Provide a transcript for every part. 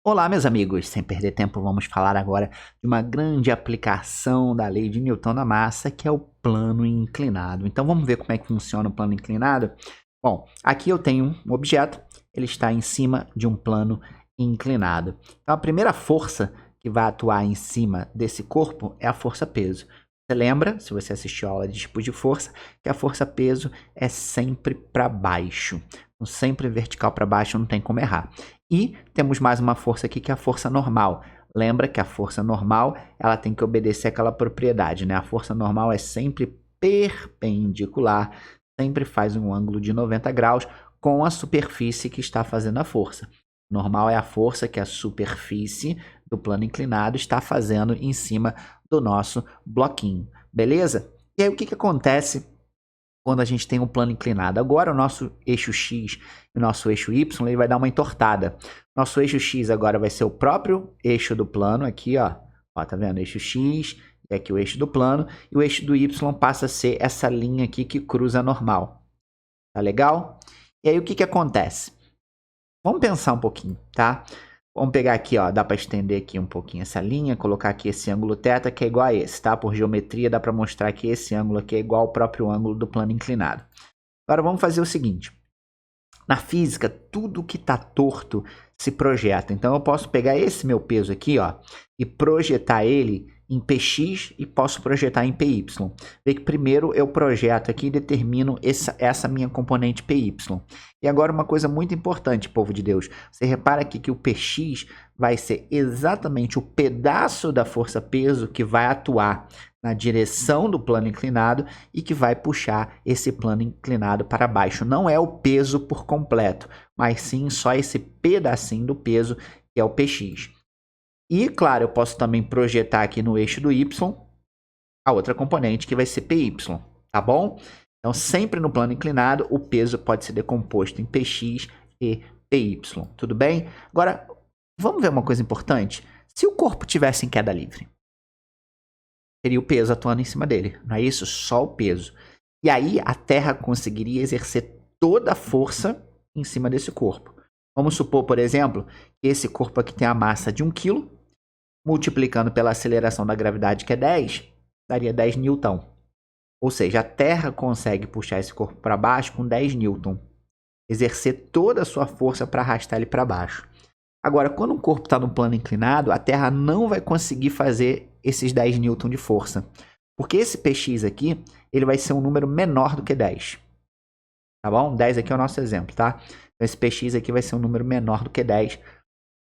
Olá, meus amigos! Sem perder tempo, vamos falar agora de uma grande aplicação da lei de Newton da massa, que é o plano inclinado. Então, vamos ver como é que funciona o plano inclinado? Bom, aqui eu tenho um objeto, ele está em cima de um plano inclinado. Então, a primeira força que vai atuar em cima desse corpo é a força-peso. Você lembra, se você assistiu a aula de tipos de força, que a força-peso é sempre para baixo. Então, sempre vertical para baixo, não tem como errar. E temos mais uma força aqui, que é a força normal. Lembra que a força normal ela tem que obedecer aquela propriedade, né? A força normal é sempre perpendicular, sempre faz um ângulo de 90 graus com a superfície que está fazendo a força. Normal é a força que a superfície do plano inclinado está fazendo em cima do nosso bloquinho, beleza? E aí o que acontece quando a gente tem um plano inclinado? Agora o nosso eixo X e o nosso eixo Y ele vai dar uma entortada. Nosso eixo X agora vai ser o próprio eixo do plano, aqui ó, tá vendo? Eixo X, e aqui o eixo do plano, e o eixo do Y passa a ser essa linha aqui que cruza a normal. Tá legal? E aí o que acontece? Vamos pensar um pouquinho, tá? Vamos pegar aqui, ó, dá para estender aqui um pouquinho essa linha, colocar aqui esse ângulo θ que é igual a esse, tá? Por geometria dá para mostrar que esse ângulo aqui é igual ao próprio ângulo do plano inclinado. Agora vamos fazer o seguinte. Na física, tudo que está torto se projeta. Então eu posso pegar esse meu peso aqui, ó, e projetar ele em Px e posso projetar em Py. Vê que primeiro eu projeto aqui e determino essa minha componente Py. E agora uma coisa muito importante, povo de Deus. Você repara aqui que o Px vai ser exatamente o pedaço da força-peso que vai atuar na direção do plano inclinado e que vai puxar esse plano inclinado para baixo. Não é o peso por completo, mas sim só esse pedacinho do peso que é o Px. E, claro, eu posso também projetar aqui no eixo do Y a outra componente que vai ser Py, tá bom? Então, sempre no plano inclinado, o peso pode ser decomposto em Px e Py, tudo bem? Agora, vamos ver uma coisa importante? Se o corpo tivesse em queda livre, teria o peso atuando em cima dele, não é isso? Só o peso. E aí, a Terra conseguiria exercer toda a força em cima desse corpo. Vamos supor, por exemplo, que esse corpo aqui tem a massa de 1 kg, multiplicando pela aceleração da gravidade, que é 10, daria 10 newton. Ou seja, a Terra consegue puxar esse corpo para baixo com 10 newton, exercer toda a sua força para arrastar ele para baixo. Agora, quando um corpo está no plano inclinado, a Terra não vai conseguir fazer esses 10 newton de força, porque esse Px aqui ele vai ser um número menor do que 10. Tá bom? 10 aqui é o nosso exemplo, tá? Então, esse Px aqui vai ser um número menor do que 10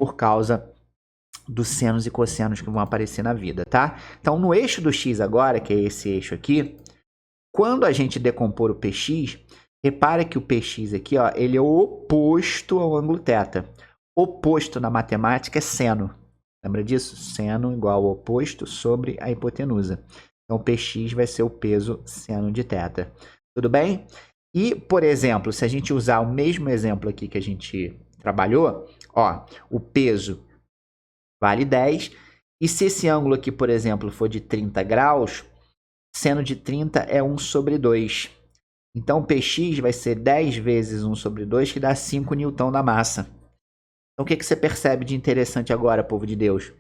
por causa dos senos e cossenos que vão aparecer na vida, tá? Então, no eixo do x agora, que é esse eixo aqui, quando a gente decompor o Px, repara que o Px aqui, ó, ele é oposto ao ângulo θ. Oposto na matemática é seno. Lembra disso? Seno igual ao oposto sobre a hipotenusa. Então, o Px vai ser o peso seno de θ. Tudo bem? E, por exemplo, se a gente usar o mesmo exemplo aqui que a gente trabalhou, ó, o peso vale 10. E se esse ângulo aqui, por exemplo, for de 30 graus, seno de 30 é 1 sobre 2. Então, o Px vai ser 10 vezes 1 sobre 2, que dá 5 newton da massa. Então, o que você percebe de interessante agora, povo de Deus?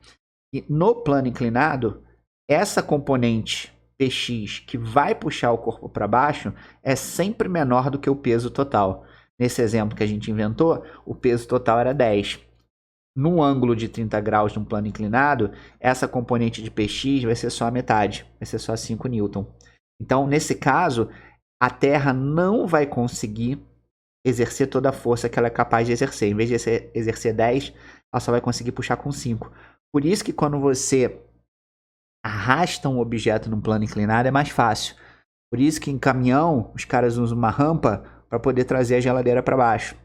E no plano inclinado, essa componente Px que vai puxar o corpo para baixo é sempre menor do que o peso total. Nesse exemplo que a gente inventou, o peso total era 10. Num ângulo de 30 graus de um plano inclinado, essa componente de Px vai ser só a metade, vai ser só 5 newton. Então, nesse caso, a Terra não vai conseguir exercer toda a força que ela é capaz de exercer. Em vez de exercer 10, ela só vai conseguir puxar com 5. Por isso que quando você arrasta um objeto num plano inclinado é mais fácil. Por isso que em caminhão os caras usam uma rampa para poder trazer a geladeira para baixo.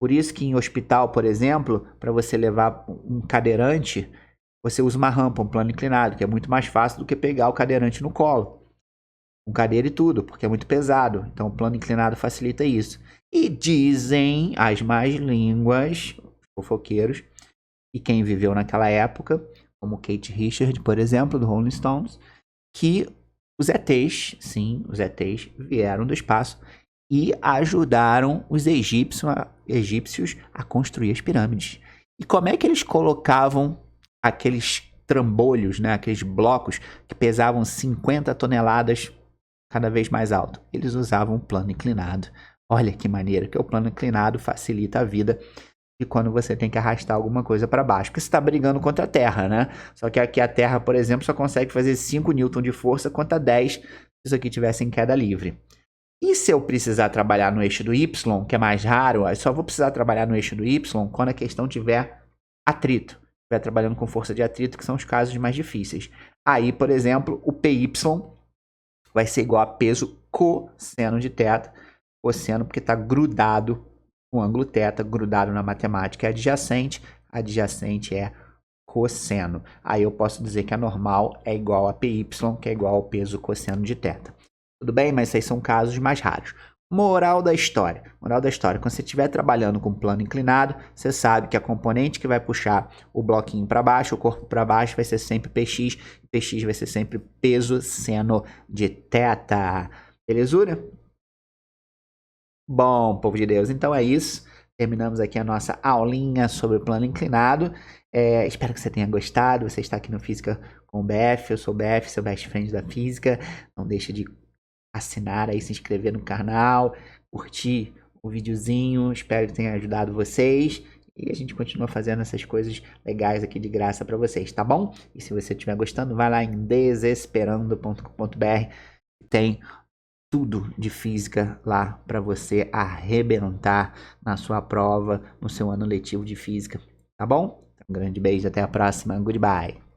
Por isso que em hospital, por exemplo, para você levar um cadeirante, você usa uma rampa, um plano inclinado, que é muito mais fácil do que pegar o cadeirante no colo. Com cadeira e tudo, porque é muito pesado. Então o plano inclinado facilita isso. E dizem as más línguas, fofoqueiros, e quem viveu naquela época, como Kate Richards, por exemplo, do Rolling Stones, que os ETs, sim, os ETs vieram do espaço e ajudaram os egípcios a construir as pirâmides. E como é que eles colocavam aqueles trambolhos, né, aqueles blocos que pesavam 50 toneladas cada vez mais alto? Eles usavam o plano inclinado. Olha que maneiro, que o plano inclinado facilita a vida de quando você tem que arrastar alguma coisa para baixo. Porque você está brigando contra a Terra, né? Só que aqui a Terra, por exemplo, só consegue fazer 5 newton de força contra 10 se isso aqui tivesse em queda livre. E se eu precisar trabalhar no eixo do Y, que é mais raro, eu só vou precisar trabalhar no eixo do Y quando a questão tiver atrito. Estiver trabalhando com força de atrito, que são os casos mais difíceis. Aí, por exemplo, o PY vai ser igual a peso cosseno de θ. Cosseno porque está grudado com ângulo θ, grudado na matemática é adjacente. Adjacente é cosseno. Aí eu posso dizer que a normal é igual a PY, que é igual ao peso cosseno de θ. Tudo bem? Mas esses são casos mais raros. Moral da história. Moral da história. Quando você estiver trabalhando com plano inclinado, você sabe que a componente que vai puxar o bloquinho para baixo, o corpo para baixo, vai ser sempre PX. PX vai ser sempre peso seno de θ. Belezura? Bom, povo de Deus, então é isso. Terminamos aqui a nossa aulinha sobre o plano inclinado. Espero que você tenha gostado. Você está aqui no Física com o BF. Eu sou o BF, seu best friend da física. Não deixe de assinar aí, se inscrever no canal, curtir o videozinho. Espero que tenha ajudado vocês. E a gente continua fazendo essas coisas legais aqui de graça para vocês, tá bom? E se você estiver gostando, vai lá em desesperando.com.br. Tem tudo de física lá para você arrebentar na sua prova, no seu ano letivo de física, tá bom? Um grande beijo, até a próxima. Goodbye.